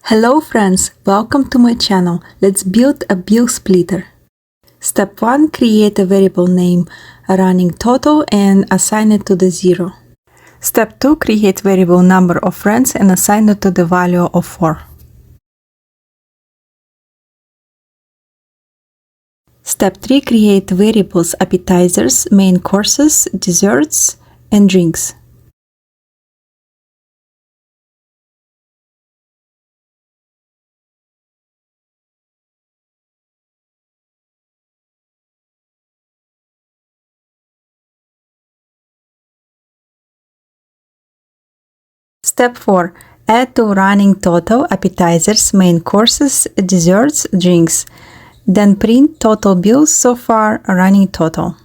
Hello friends, welcome to my channel. Let's build a bill splitter. Step 1. Create a variable name running total and assign it to the 0. Step 2. Create variable number of friends and assign it to the value of 4. Step 3. Create variables appetizers, main courses, desserts, and drinks. Step 4. Add to running total appetizers, main courses, desserts, drinks. Then print total bills so far running total.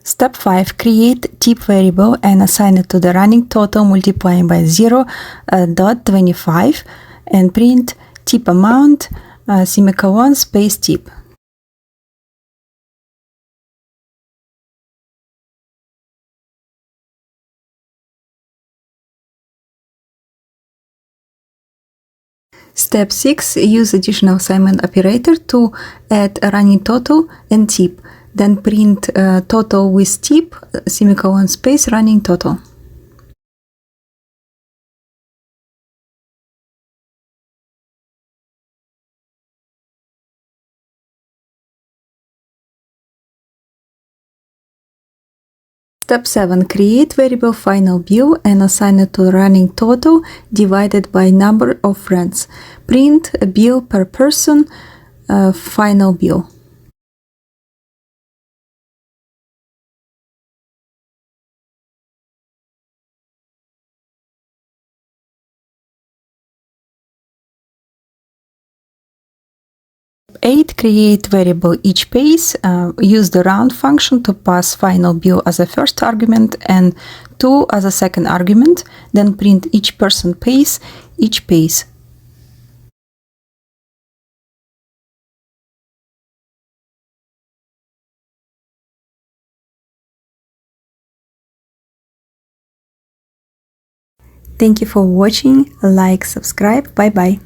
Step 5. Create tip variable and assign it to the running total multiplying by 0.25 and print tip amount semicolon space tip. Step 6. Use additional assignment operator to add a running total and tip. Then print total with tip semicolon space running total. Step 7. Create variable final bill and assign it to running total divided by number of friends. Print a bill per person final bill. Step 8. Create variable each pays. Use the round function to pass final bill as a first argument and 2 as a second argument. Then print each person pays, each pays. Thank you for watching. Like, subscribe. Bye bye.